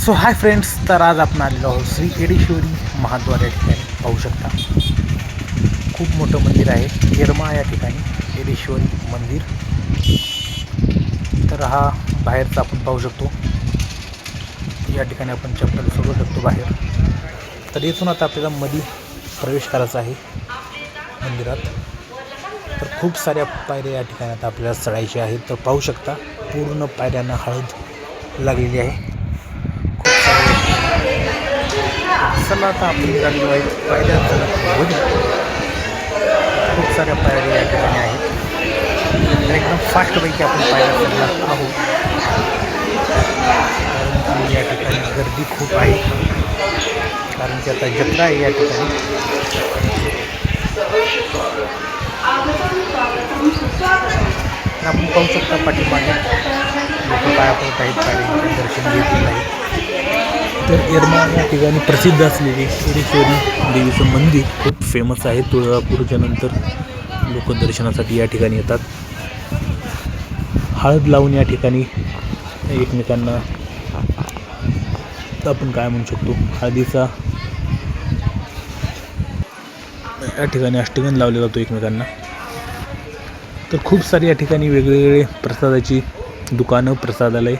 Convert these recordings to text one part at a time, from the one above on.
So hi friends, तर आज आपण आलेलो आहोत श्री येडेश्वरी महाद्वार या ठिकाणी. पाहू शकता खूप मोठं मंदिर आहे येरमा या ठिकाणी, येडेश्वरी मंदिर. तर हा बाहेरचा आपण पाहू शकतो. या ठिकाणी आपण चप्पल सोडू शकतो बाहेर. तर इथून आता आपल्याला मध्ये प्रवेश करायचा आहे मंदिरात. तर खूप साऱ्या पायऱ्या या ठिकाणी आता आपल्याला चढायच्या आहेत. तर पाहू शकता पूर्ण पायऱ्यांना हळद लागलेली आहे. चला आता आपण निघालेलो आहे पायऱ्या चढत. खूप साऱ्या पायऱ्या या ठिकाणी आहेत. तर एकदम फास्टपैकी आपण पायऱ्या चढणार आहोत, कारण की या ठिकाणी गर्दी खूप आहे, कारण की आता जत्रा आहे या ठिकाणी. आपण पाहू शकता पाठीमागे लोक पाया पडत आहेत, पायऱ्यांचे दर्शन घेतलेलं आहे. तर येरमा या ठिकाणी प्रसिद्ध असलेले येडेश्वरी देवीचं मंदिर खूप फेमस आहे. तुळजापूरच्या नंतर लोक दर्शनासाठी या ठिकाणी येतात. हळद लावून या ठिकाणी एकमेकांना आपण काय म्हणू शकतो, हळदीचा या ठिकाणी अष्टगंध लावला जातो एकमेकांना. तर खूप सारी या ठिकाणी वेगवेगळे प्रसादाची दुकानं, प्रसादालय.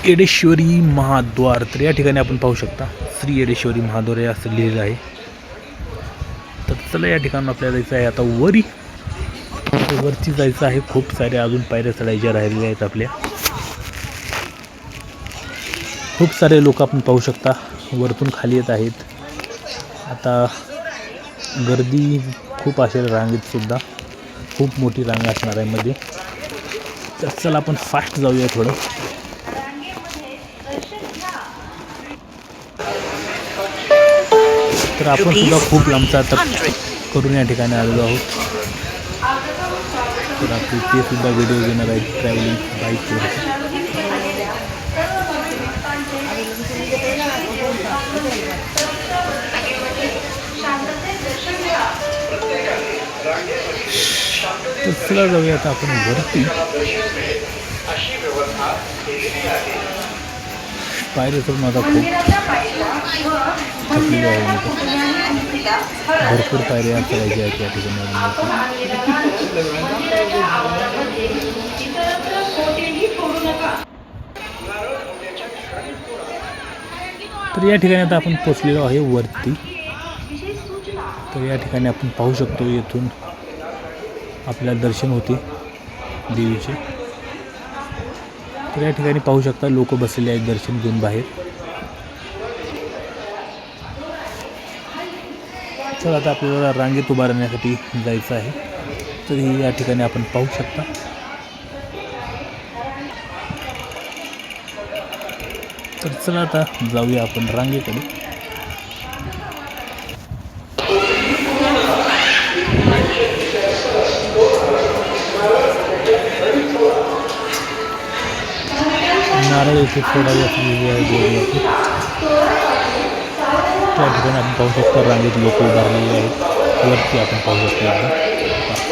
येडेश्वरी महाद्वार, तर या ठिकाणी आपण पाहू शकता श्री येडेश्वरी महाद्वार हे असं लिहिलं आहे. तर चला या ठिकाणी आपल्याला जायचं आहे आता वरती जायचं आहे. खूप साऱ्या अजून पायऱ्या चढायच्या राहिलेल्या आहेत आपल्या. खूप सारे लोक आपण पाहू शकता वरतून खाली येत आहेत. आता गर्दी खूप असेल, रांगेत सुद्धा खूप मोठी रांग असणार आहे मध्ये. तर चला आपण फास्ट जाऊया थोडं. तर आपण सुद्धा खूप लांबचा आता करून या ठिकाणी आलेलो आहोत. तर आपले ते सुद्धा व्हिडिओ घेणार आहेत ट्रॅव्हलिंग बाईकवर. तर चला जाऊया आता आपण वरती. पायऱ्या चढून आता खूप थकलेलो आहे मी. भरपूर पायऱ्या चढायच्या आहेत या ठिकाणी. तर या ठिकाणी आता आपण पोचलेलो आहे वरती. तर या ठिकाणी आपण पाहू शकतो येथून आपल्याला दर्शन होते देवीचे. तर या ठिकाणी पाहू शकता लोक बसलेले आहेत दर्शन घेऊन बाहेर. तर आता आपल्याला रांगेत उभा राहण्यासाठी जायचं आहे. तर या ठिकाणी आपण पाहू शकता. तर चला आता जाऊया आपण रांगेकडे. नारळ येथे फोडावी असलेली आहे देवीवरती. त्या ठिकाणी आपण पाहू शकतो रांगेत लोक उभारलेले आहेत. वरती आपण पाहू शकतो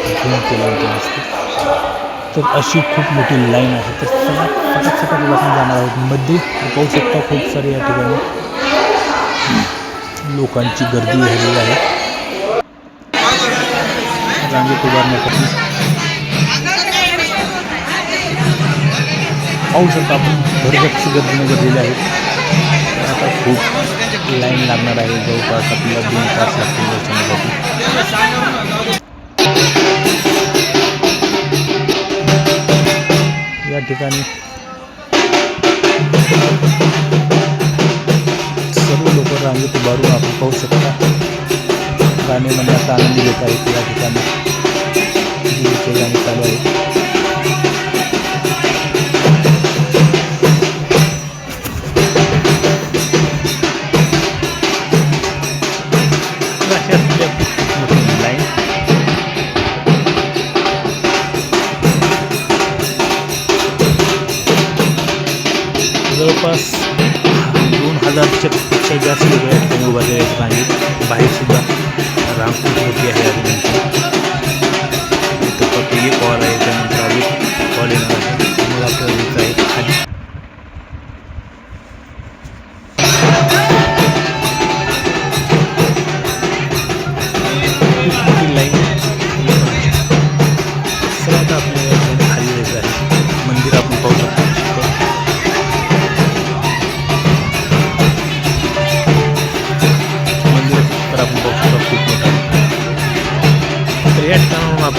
एकदम केलं नसते. तर अशी खूप मोठी लाईन आहे. तर चला फटाफट आपण जाणार आहोत मध्ये. पाहू शकता खूप सारी या ठिकाणी लोकांची गर्दी झालेली आहे रांगेत उभारण्यासाठी. पाहू शकता आपण भरगच्च गर्दीने भरलेले आहेत. आता खूप लाईन लागणार आहे. जवळपास आपल्याला 2 तास लागतील दर्शनासाठी. या ठिकाणी सर्व लोक रांगेत उभारून आपण पाहू शकता गाणे म्हणण्याचा आनंद घेत आहेत. या ठिकाणी देवीचे गाणे चालू आहे. जवळपास 2000च्या पेक्षा जास्त लोक या ठिकाणी उभारलेले आहेत रांगेत. बाहेर सुद्धा रांग खूप मोठी आहे. अजून इथं फक्त एक हॉल आहे, त्यानंतर अजून हॉल येणार आहे. मग आपल्याला आहे खाली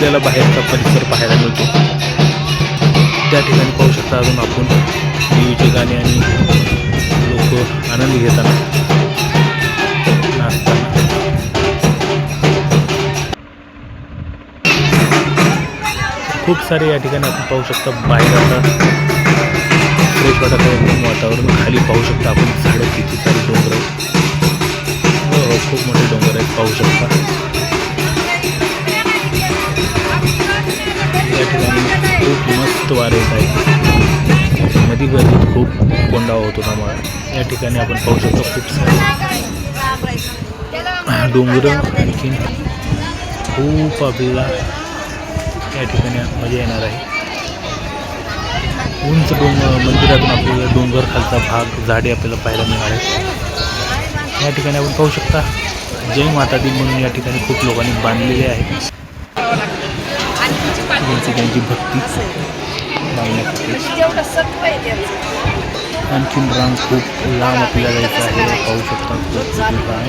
आपल्याला बाहेरचा परिसर पाहायला मिळतो. त्या ठिकाणी पाहू शकता अजून आपण देवीचे गाणे आणि लोक आनंद घेताना नाचताना. खूप सारे या ठिकाणी आपण पाहू शकता. बाहेर आता फ्रेश वाटत आहे एकदम वातावरण. खाली पाहू शकता आपण झाडं, किती सारे डोंगर आहेत. हो, खूप मोठे डोंगर आहेत पाहू शकता. या ठिकाणी खूप मस्त वारे येत आहे. नदी गर्दीत खूप कोंडावा होतो त्यामुळे या ठिकाणी आपण पाहू शकतो खूप सारे डोंगर. आणखीन खूप आपल्याला या ठिकाणी मजा येणार आहे. उंच मंदिरातून आपल्याला डोंगर खालचा भाग, झाडे आपल्याला पाहायला मिळणार आहेत. या ठिकाणी आपण पाहू शकता जय माता दी म्हणून या ठिकाणी खूप लोकांनी बांधलेले आहे. त्यांची भक्ती लावण्यासाठी. आणखीन रांग खूप लांब आपल्याला जायचं आहे. पाहू शकता खूप रांग.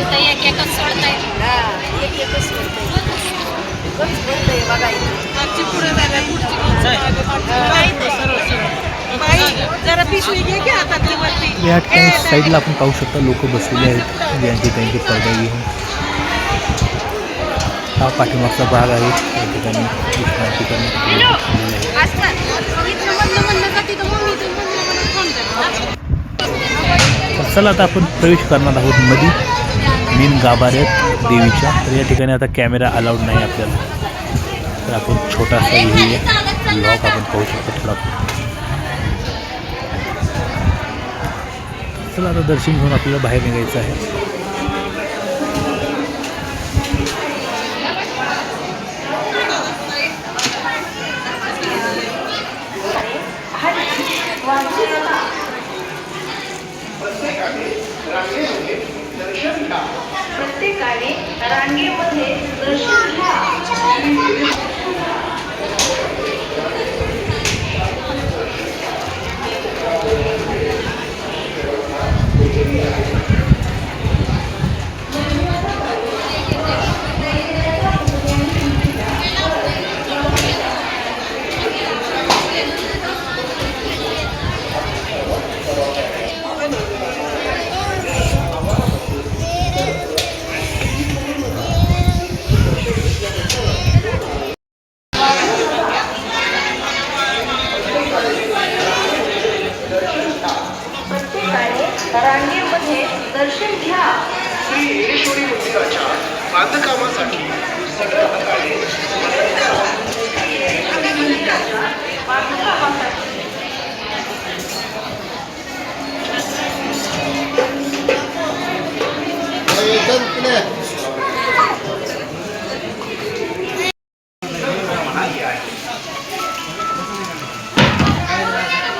या ठिकाणी साईडला आपण पाहू शकता लोक बसलेले आहेत ज्यांचे त्यांचे पडदे घेऊन. हा पाठीमागचा भाग आहे. या ठिकाणी विश्रांती करण्यासाठी चला आता आपण प्रवेश करणार आहोत नदी मेन गाभाऱ्यात देवीच्या. तर या ठिकाणी आता कॅमेरा अलाउड नाही आपल्याला. तर आपण छोटासा ब्लॉग आपण पाहू शकतो थोडा. चला आता दर्शन घेऊन आपल्याला बाहेर निघायचं आहे. प्रत्येकाने रांगेमध्ये दर्शन घ्या. रांगेमध्ये दर्शन घ्या. श्री येळेश्वरी मंदिराच्या बांधकामासाठी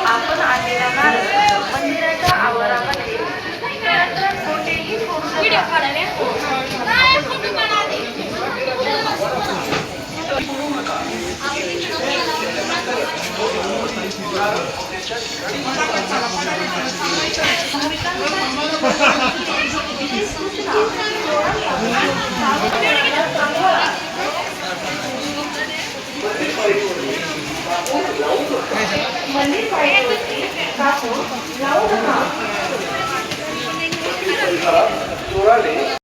आपण आलेला नारळ मंदिराच्या आवारामध्ये कोठेही मंदिर